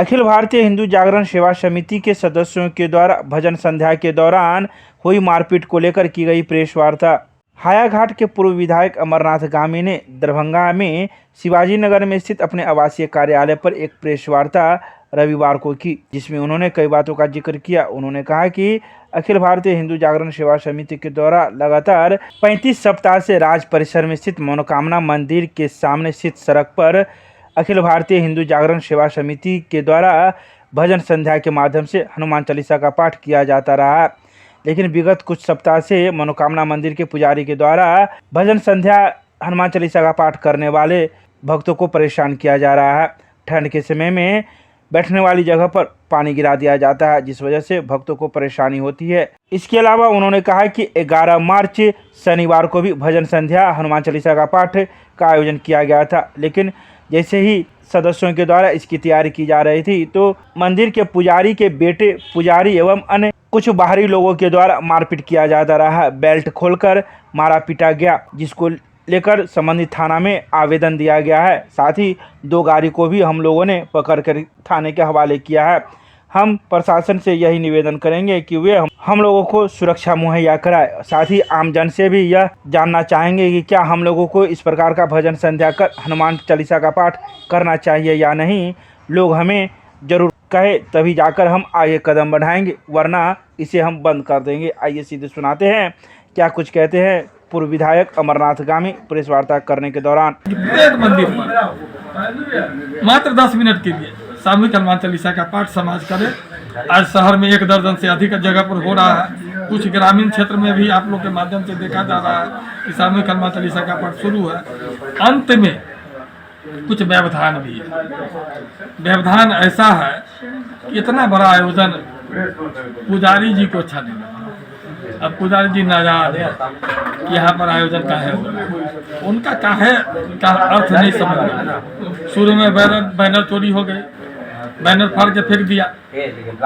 अखिल भारतीय हिंदू जागरण सेवा समिति के सदस्यों के द्वारा भजन संध्या के दौरान हुई मारपीट को लेकर की गई प्रेस वार्ता। हायाघाट के पूर्व विधायक अमरनाथ गामी ने दरभंगा में शिवाजी नगर में स्थित अपने आवासीय कार्यालय पर एक प्रेस वार्ता रविवार को की, जिसमें उन्होंने कई बातों का जिक्र किया। उन्होंने कहा कि अखिल भारतीय हिंदू जागरण सेवा समिति के द्वारा लगातार 35 सप्ताह से राज परिसर में स्थित मनोकामना मंदिर के सामने स्थित सड़क पर अखिल भारतीय हिंदू जागरण सेवा समिति के द्वारा भजन संध्या के माध्यम से हनुमान चालीसा का पाठ किया जाता रहा, लेकिन विगत कुछ सप्ताह से मनोकामना मंदिर के पुजारी के द्वारा भजन संध्या हनुमान चालीसा का पाठ करने वाले भक्तों को परेशान किया जा रहा है। ठंड के समय में बैठने वाली जगह पर पानी गिरा दिया जाता है, जिस वजह से भक्तों को परेशानी होती है। इसके अलावा उन्होंने कहा कि 11 मार्च शनिवार को भी भजन संध्या हनुमान चालीसा का पाठ का आयोजन किया गया था, लेकिन जैसे ही सदस्यों के द्वारा इसकी तैयारी की जा रही थी तो मंदिर के पुजारी के बेटे पुजारी एवं अन्य कुछ बाहरी लोगों के द्वारा मारपीट किया जाता रहा। बेल्ट खोलकर मारा पीटा गया, जिसको लेकर संबंधित थाना में आवेदन दिया गया है। साथ ही 2 गाड़ी को भी हम लोगों ने पकड़कर थाने के हवाले किया है। हम प्रशासन से यही निवेदन करेंगे कि वे हम लोगों को सुरक्षा मुहैया कराए। साथ ही आमजन से भी यह जानना चाहेंगे कि क्या हम लोगों को इस प्रकार का भजन संध्या कर हनुमान चालीसा का पाठ करना चाहिए या नहीं। लोग हमें जरूर कहे, तभी जाकर हम आगे कदम बढ़ाएंगे, वरना इसे हम बंद कर देंगे। आइए सीधे सुनाते हैं क्या कुछ कहते हैं पूर्व विधायक अमरनाथ गामी प्रेस वार्ता करने के दौरान। मंदिर पर मात्र 10 मिनट के लिए सामूहिक हनुमान चालीसा का पाठ समाज करे। आज शहर में 1 दर्जन से अधिक जगह पर हो रहा है। कुछ ग्रामीण क्षेत्र में भी आप लोग के माध्यम से देखा जा रहा है कि सामूहिक हनुमान चालीसा का पाठ शुरू है। अंत में कुछ व्यवधान भी है। व्यवधान ऐसा है कि इतना बड़ा आयोजन पुजारी जी को अच्छा नहीं लगा। अब पुजारी जी नाराज है कि यहाँ पर आयोजन काहे हो रहा है, उनका काहे का अर्थ नहीं समझ में। शुरू में बैनर चोरी हो गई, बैनर फाड़ के फेंक दिया,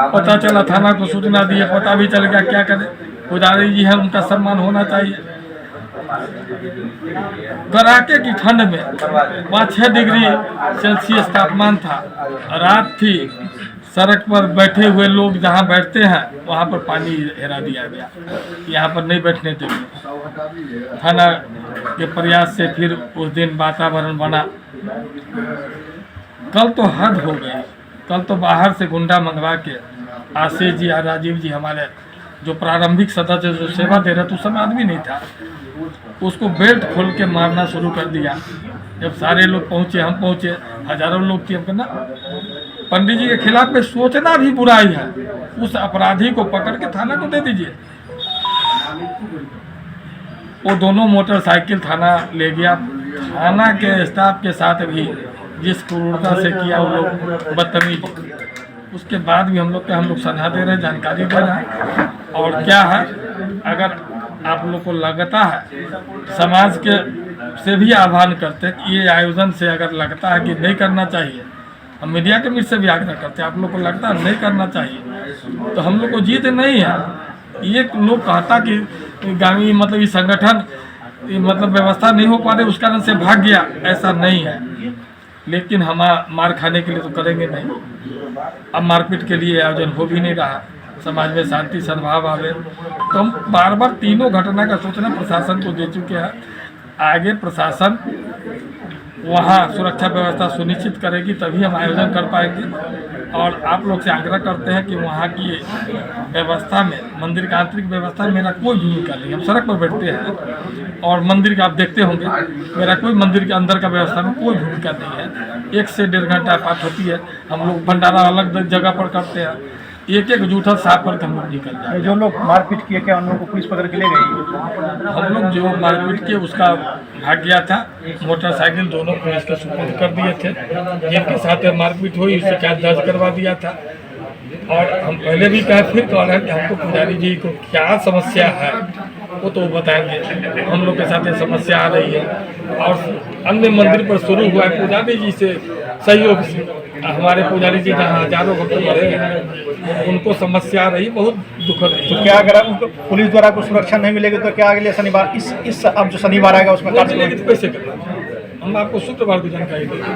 पता चला थाना को सूचना दिए, पता भी चल गया। क्या करें, पुजारी जी है, उनका सम्मान होना चाहिए। कड़ाके की ठंड में 5-6 डिग्री सेल्सियस तापमान था, रात थी। सड़क पर बैठे हुए लोग जहां बैठते हैं वहां पर पानी हेरा दिया गया, यहाँ पर नहीं बैठने देंगे। थाना के प्रयास से फिर उस दिन वातावरण बना। कल तो हद हो गई। कल तो बाहर से गुंडा मंगवा के आशीष जी और राजीव जी, हमारे जो प्रारंभिक सदस्य जो सेवा दे रहे थे, उस समय आदमी नहीं था, उसको बेल्ट खोल के मारना शुरू कर दिया। जब सारे लोग पहुंचे, हम पहुंचे, हजारों लोग थे। हम ना पंडित जी के खिलाफ में सोचना भी बुराई है। उस अपराधी को पकड़ के थाना को दे दीजिए। वो दोनों मोटरसाइकिल थाना ले गया। थाना के स्टाफ के साथ भी जिस क्रूरता से किया वो लोग बदतमीजी, उसके बाद भी हम लोग सलाह दे रहे हैं, जानकारी दे रहे हैं। और क्या है, अगर आप लोग को लगता है, समाज के से भी आह्वान करते हैं कि ये आयोजन से अगर लगता है कि नहीं करना चाहिए, हम मीडिया के मित्र से भी आग्रह करते हैं, आप लोग को लगता है नहीं करना चाहिए तो हम लोग को जीत नहीं है। ये लोग कहता कि गामी मतलब ये संगठन मतलब व्यवस्था नहीं हो पा रही, उस कारण से भाग गया, ऐसा नहीं है। लेकिन हम मार खाने के लिए तो करेंगे नहीं। अब मारपीट के लिए आयोजन हो भी नहीं रहा, समाज में शांति सद्भाव आवे। तो हम बार तीनों घटना का सूचना प्रशासन को दे चुके हैं। आगे प्रशासन वहाँ सुरक्षा व्यवस्था सुनिश्चित करेगी, तभी हम आयोजन कर पाएंगे। और आप लोग से आग्रह करते हैं कि वहाँ की व्यवस्था में, मंदिर का आंतरिक व्यवस्था में मेरा कोई भूमिका नहीं। हम सड़क पर बैठते हैं और मंदिर का आप देखते होंगे, मेरा कोई मंदिर के अंदर का व्यवस्था में कोई भूमिका नहीं है। 1 से 1.5 घंटा पाठ होती है। हम लोग भंडारा अलग जगह पर करते हैं। एक जूठा साफ करके हम लोग निकल जाए। जो लोग मारपीट किए, क्या उन लोगों को पुलिस पकड़ के ले गई? हम लोग जो मारपीट किए उसका भाग गया था। मोटरसाइकिल दोनों पुलिस के सुपुर्द कर दिए थे। जिनके साथ मारपीट हुई उससे शिकायत दर्ज करवा दिया था। और हम पहले भी कहे, फिर कह रहे हैं कि हमको पुजारी जी को क्या समस्या है वो तो बताएंगे। हम लोग के साथ ये समस्या आ रही है और अन्य मंदिर पर शुरू हुआ है। पुजारी जी से सहयोग से हमारे पुजारी जी जहाँ हजारों भक्त बढ़े हैं, उनको समस्या आ रही, बहुत दुखद है। तो क्या अगर उनको पुलिस द्वारा को सुरक्षा नहीं मिलेगी तो क्या अगले शनिवार इस अब जो शनिवार आएगा उसमें मिलेगी तो कैसे करना? हम आपको शुक्रवार को जानकारी देंगे।